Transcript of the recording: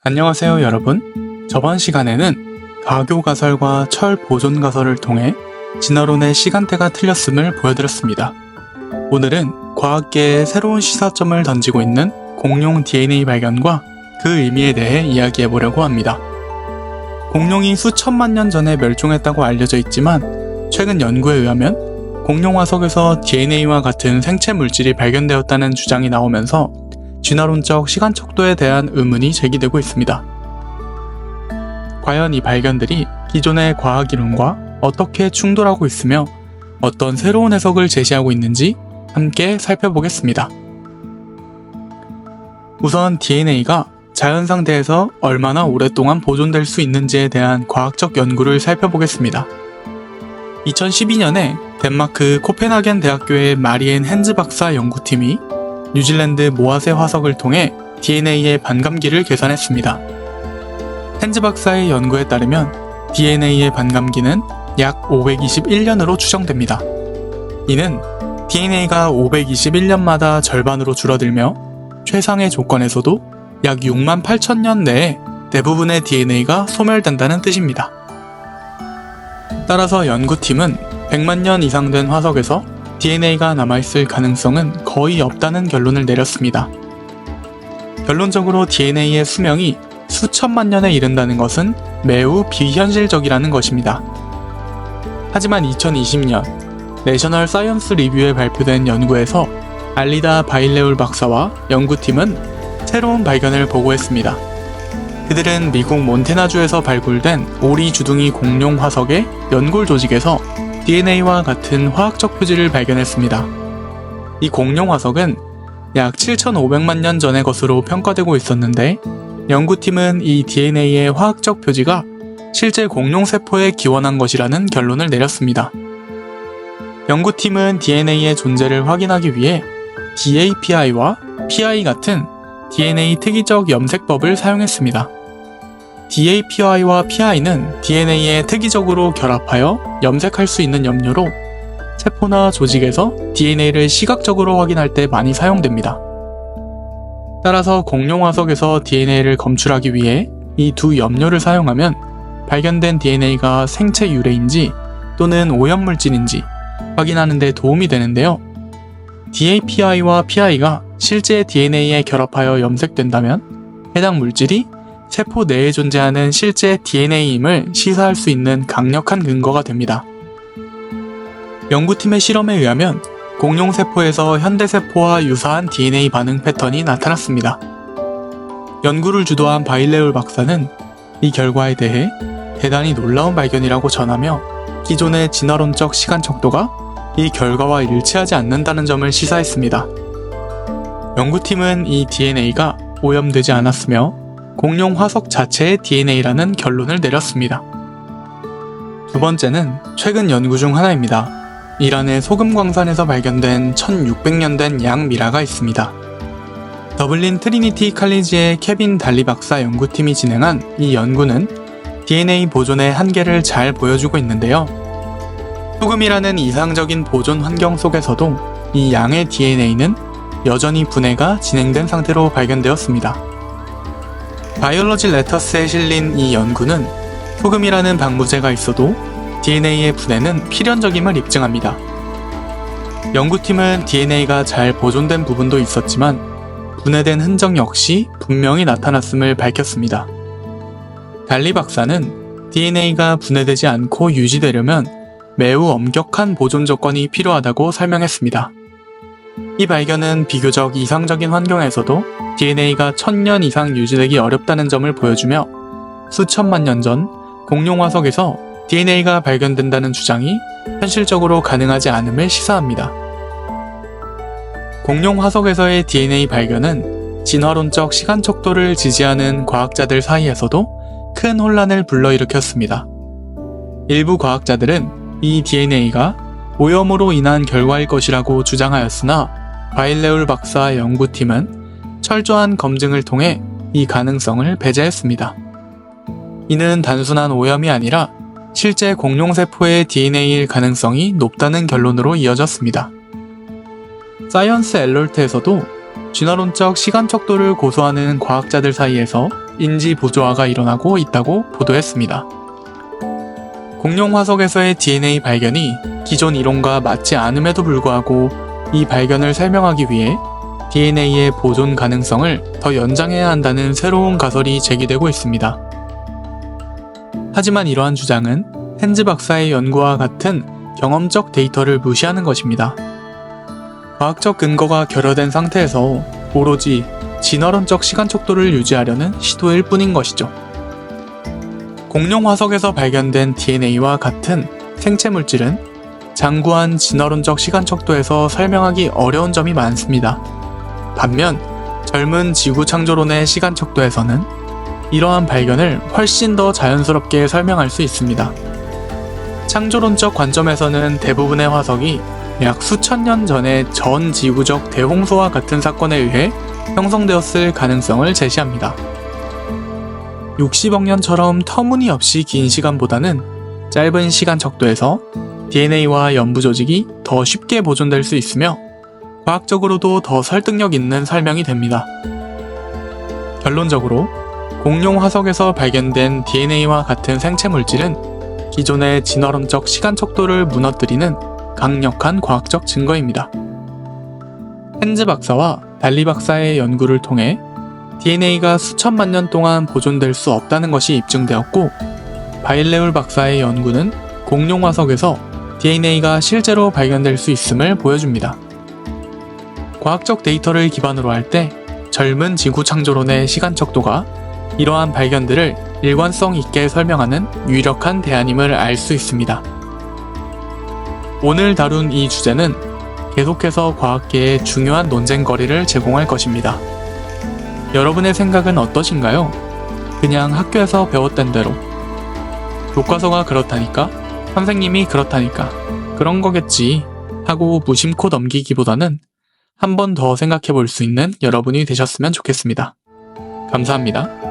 안녕하세요 여러분. 저번 시간에는 가교 가설과 철 보존 가설을 통해 진화론의 시간대가 틀렸음을 보여드렸습니다. 오늘은 과학계에 새로운 시사점을 던지고 있는 공룡 DNA 발견과 그 의미에 대해 이야기해보려고 합니다. 공룡이 수천만 년 전에 멸종했다고 알려져 있지만 최근 연구에 의하면 공룡 화석에서 DNA와 같은 생체 물질이 발견되었다는 주장이 나오면서 진화론적 시간 척도에 대한 의문이 제기되고 있습니다. 과연 이 발견들이 기존의 과학 이론과 어떻게 충돌하고 있으며 어떤 새로운 해석을 제시하고 있는지 함께 살펴보겠습니다. 우선 DNA가 자연 상태에서 얼마나 오랫동안 보존될 수 있는지에 대한 과학적 연구를 살펴보겠습니다. 2012년에 덴마크 코펜하겐 대학교의 마리엔 핸즈 박사 연구팀이 뉴질랜드 모아세 화석을 통해 DNA의 반감기를 계산했습니다. 핸즈 박사의 연구에 따르면 DNA의 반감기는 약 521년으로 추정됩니다. 이는 DNA가 521년마다 절반으로 줄어들며 최상의 조건에서도 약 6만 8천 년 내에 대부분의 DNA가 소멸된다는 뜻입니다. 따라서 연구팀은 100만 년 이상 된 화석에서 DNA가 남아있을 가능성은 거의 없다는 결론을 내렸습니다. 결론적으로 DNA의 수명이 수천만 년에 이른다는 것은 매우 비현실적이라는 것입니다. 하지만 2020년 내셔널 사이언스 리뷰에 발표된 연구에서 알리다 바일레울 박사와 연구팀은 새로운 발견을 보고했습니다. 그들은 미국 몬태나주에서 발굴된 오리 주둥이 공룡 화석의 연골 조직에서 DNA와 같은 화학적 표지를 발견했습니다. 이 공룡 화석은 약 7,500만 년 전의 것으로 평가되고 있었는데 연구팀은 이 DNA의 화학적 표지가 실제 공룡 세포에 기원한 것이라는 결론을 내렸습니다. 연구팀은 DNA의 존재를 확인하기 위해 DAPI와 PI 같은 DNA 특이적 염색법을 사용했습니다. DAPI와 PI는 DNA에 특이적으로 결합하여 염색할 수 있는 염료로 세포나 조직에서 DNA를 시각적으로 확인할 때 많이 사용됩니다. 따라서 공룡 화석에서 DNA를 검출하기 위해 이 두 염료를 사용하면 발견된 DNA가 생체 유래인지 또는 오염물질인지 확인하는 데 도움이 되는데요. DAPI와 PI가 실제 DNA에 결합하여 염색된다면 해당 물질이 세포 내에 존재하는 실제 DNA임을 시사할 수 있는 강력한 근거가 됩니다. 연구팀의 실험에 의하면 공룡 세포에서 현대 세포와 유사한 DNA 반응 패턴이 나타났습니다. 연구를 주도한 바일레울 박사는 이 결과에 대해 대단히 놀라운 발견이라고 전하며 기존의 진화론적 시간 척도가 이 결과와 일치하지 않는다는 점을 시사했습니다. 연구팀은 이 DNA가 오염되지 않았으며 공룡 화석 자체의 DNA라는 결론을 내렸습니다. 두 번째는 최근 연구 중 하나입니다. 이란의 소금 광산에서 발견된 1600년 된 양 미라가 있습니다. 더블린 트리니티 칼리지의 케빈 달리 박사 연구팀이 진행한 이 연구는 DNA 보존의 한계를 잘 보여주고 있는데요. 소금이라는 이상적인 보존 환경 속에서도 이 양의 DNA는 여전히 분해가 진행된 상태로 발견되었습니다. 바이올로지 레터스에 실린 이 연구는 소금이라는 방부제가 있어도 DNA의 분해는 필연적임을 입증합니다. 연구팀은 DNA가 잘 보존된 부분도 있었지만 분해된 흔적 역시 분명히 나타났음을 밝혔습니다. 달리 박사는 DNA가 분해되지 않고 유지되려면 매우 엄격한 보존 조건이 필요하다고 설명했습니다. 이 발견은 비교적 이상적인 환경에서도 DNA가 1000년 이상 유지되기 어렵다는 점을 보여주며 수천만 년 전 공룡 화석에서 DNA가 발견된다는 주장이 현실적으로 가능하지 않음을 시사합니다. 공룡 화석에서의 DNA 발견은 진화론적 시간 척도를 지지하는 과학자들 사이에서도 큰 혼란을 불러일으켰습니다. 일부 과학자들은 이 DNA가 오염으로 인한 결과일 것이라고 주장하였으나 바일레울 박사 연구팀은 철저한 검증을 통해 이 가능성을 배제했습니다. 이는 단순한 오염이 아니라 실제 공룡세포의 DNA일 가능성이 높다는 결론으로 이어졌습니다. 사이언스 앨러트에서도 진화론적 시간 척도를 고수하는 과학자들 사이에서 인지 보조화가 일어나고 있다고 보도했습니다. 공룡 화석에서의 DNA 발견이 기존 이론과 맞지 않음에도 불구하고 이 발견을 설명하기 위해 DNA의 보존 가능성을 더 연장해야 한다는 새로운 가설이 제기되고 있습니다. 하지만 이러한 주장은 헨즈 박사의 연구와 같은 경험적 데이터를 무시하는 것입니다. 과학적 근거가 결여된 상태에서 오로지 진화론적 시간 척도를 유지하려는 시도일 뿐인 것이죠. 공룡 화석에서 발견된 DNA와 같은 생체 물질은 장구한 진화론적 시간 척도에서 설명하기 어려운 점이 많습니다. 반면 젊은 지구 창조론의 시간 척도에서는 이러한 발견을 훨씬 더 자연스럽게 설명할 수 있습니다. 창조론적 관점에서는 대부분의 화석이 약 수천 년 전의 전 지구적 대홍수와 같은 사건에 의해 형성되었을 가능성을 제시합니다. 60억 년처럼 터무니없이 긴 시간보다는 짧은 시간 척도에서 DNA와 연부 조직이 더 쉽게 보존될 수 있으며 과학적으로도 더 설득력 있는 설명이 됩니다. 결론적으로 공룡 화석에서 발견된 DNA와 같은 생체 물질은 기존의 진화론적 시간 척도를 무너뜨리는 강력한 과학적 증거입니다. 헨즈 박사와 달리 박사의 연구를 통해 DNA가 수천만 년 동안 보존될 수 없다는 것이 입증되었고, 바일레울 박사의 연구는 공룡 화석에서 DNA가 실제로 발견될 수 있음을 보여줍니다. 과학적 데이터를 기반으로 할 때 젊은 지구 창조론의 시간 척도가 이러한 발견들을 일관성 있게 설명하는 유력한 대안임을 알 수 있습니다. 오늘 다룬 이 주제는 계속해서 과학계에 중요한 논쟁거리를 제공할 것입니다. 여러분의 생각은 어떠신가요? 그냥 학교에서 배웠던 대로 교과서가 그렇다니까? 선생님이 그렇다니까? 그런 거겠지 하고 무심코 넘기기보다는 한 번 더 생각해 볼 수 있는 여러분이 되셨으면 좋겠습니다. 감사합니다.